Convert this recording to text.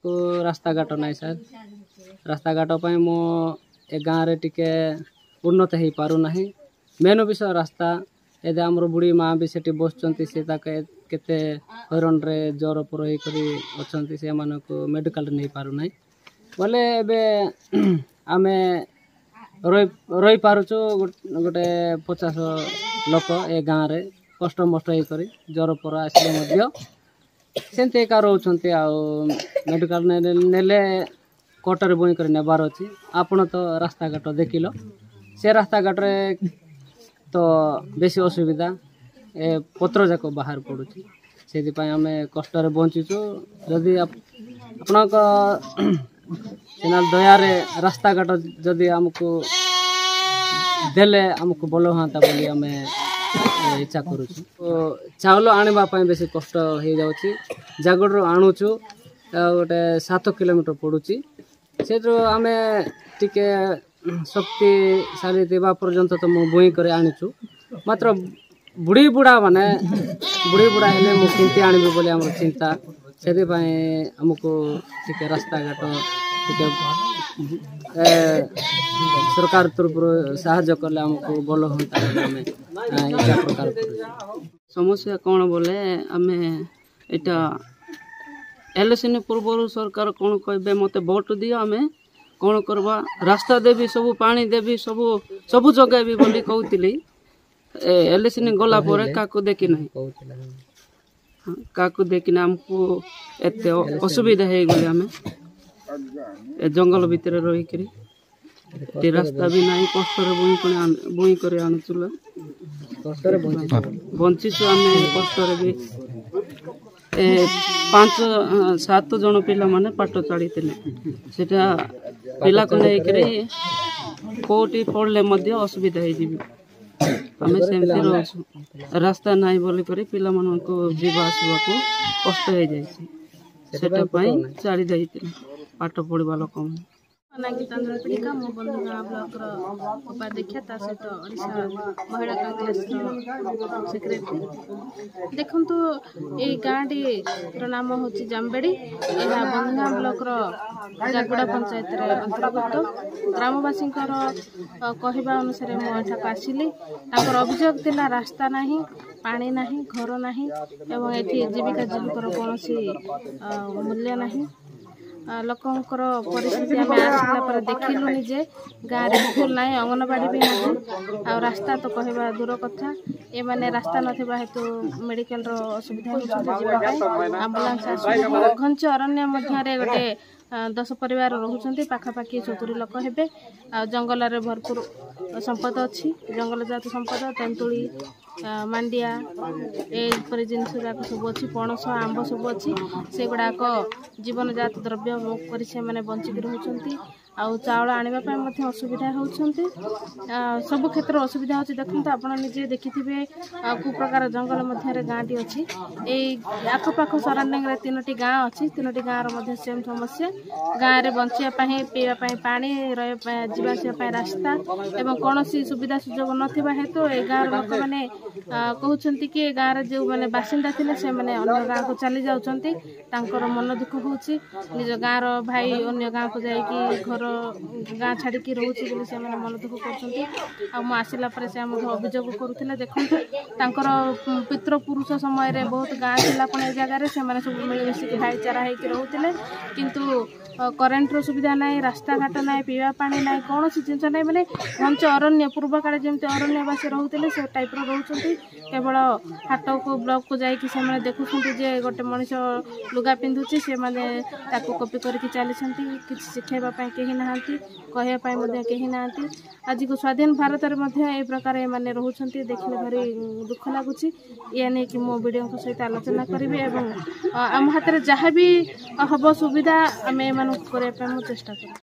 को रास्ता घाट ना सर रास्ता घाट मो ए गाँव रे टिके उन्नत हो पार ना मेन विषय रास्ता एदे आमर बुढ़ी माँ भी से बसुँच से केते हईरान रे ज्वर पर अच्छा से मेडिकल नहीं पार ना बोले एबे आमे रही पारुचु गोटे 50 लोक ए गाँव रे कष्ट मस्ट हो ज्वर पर आसले सेमती एका रोच मेडिकल नेले कोटर बुई कर नेबार अच्छी आपण तो रास्ता घाट देखिल से रास्ता घाट रे तो बेसी असुविधा ए पत्र जाक बाहर पड़ू से आम कष्ट बंचीचु जदि आपण दयारे रास्ता घाट जदि आमको देले आमको भल हाँ बोली आम इच्छा करुचु चाउल आने बेसी कष्ट हो जाऊँगी जागड़ आणुचु गोटे 7 किलोमीटर पड़ुची से आम टिके शक्तिशाली देवा पर्यंत तो मु बुई कर आनीचु मात्र बुढ़ी बुढ़ा माने बुढ़ी बुढ़ा हेले मु किंती आनिबे बोली हमर चिंता सेदि पई हमको टिके रास्ता घाट टिके सरकार तरफ साहाय्य कले हमको भल होता हमें एटा प्रकार समस्या कौन बोले आमे एटा इलेक्शन पूर्व सरकार कौन कहबे मते वोट दियो आमे कौन करवा रास्ता देवी सबू पानी देवी सबू जगह भी बोली कहती इलेक्शन गला काको देखी ना काको देखी ना आमको एत असुविधा हो गले आम जंगल भितर रही रास्ता भी ना कष्ट बुई कर आणुचुल बंचीचु आम कष्ट भी 5-7 जन पिला माने पाठ चढ़ी सेटा पिला को लेकर कोटी पड़े असुविधा आम सेमती रोचु रास्ता नाई बोली पिला मन को जीवा आसवा को कष्ट हो जाए छाड़ी जाइए पाठ पढ़ा लोक पीड़िका मो बंधुगाँ ब्लॉक उपाध्यक्ष सहित ओडिशा महिला कांग्रेस सेक्रेटरी देखु ये गाँटी नाम हूँ जामबेड़ी यह बंधुगाँ ब्लॉक जागुड़ा पंचायत अंतर्गत ग्रामवासी कहवा अनुसार मुझे आसिली अभियोग थिला रास्ता नहीं पानी नहीं घर नहीं एवं ये जीविका जीविकर कौन मूल्य नहीं लोकंकर परिस्थिति आम आसला देखिलु निजे गाँव में स्कूल ना अंगनवाड़ी भी ना आ रास्ता तो कहवा दूर कथा ये माने रास्ता नथिबा हेतु मेडिकल असुविधा होती आम्बुलांस आस घंच अरण्य मध्य गोटे 10 परिवार रोचंती पाखापाखि 70 लोक हेबे जंगल रे भरपूर संपद अच्छी जंगल जात संपद तेंतुली मांडिया एपरी जिनस जाक सब अच्छी पणस आंब सब अच्छी से गुड़ाक जीवन जात द्रव्य कर से माने बंचिक रोचंती आउ चाउल आनिबा पय मध्ये असुविधा होउछंती सब क्षेत्र असुविधा होछि देखंत आपण निजे देखिथिबे कु प्रकार जंगल मध्य गाँटी अच्छी ए आखपाख सराउंडिंग रे 3टी गाँ अच्छी 3टी गाँ रो मध्ये सेम समस्या गाँव रे बंचिया पय पीवा पय पानी रहे जीवासिया पय रास्ता एवं कोनोसी सुविधा सुजोग नथिबा हेतु ए गाँ लोक माने कहउछंती कि गाँ रे जे माने बासिंदा थिले से माने अन्य गाँ को चली जाउछंती तांकर मन दुख होउछि निज गाँ रो भाई अन्य गाँ को जाई कि घर गाँ छाड़ी रोचे बोली से मन दुख कर आसला से अभियोग करुले देखते पितृपुरुष समय बहुत गाँ थी जगार से सब मिलमिशिक भाईचारा होकर रोते किंतु करेन्ट सुविधा ना रास्ता घाट ना पीवा पानी ना कौन जिनस ना मैंने घंच अरण्य पूर्व काले जमी अरण्यवासी रोते से टाइप रोच केवल हाट को ब्लॉक को जाकि देखुं जे गोटे मनीष लुगा पिंधुची से मैंने कॉपी करके चली कि शिखाइवाई कहीं ना कहवाई कहीं ना आज को स्वाधीन भारत में प्रकार मैंने रोचे देखने भारी दुख लगुच या नहीं कि मो वीडियो सहित आलोचना करी आम हाथ में जहाँ भी हम सुविधा आम करने चेष्टा कर।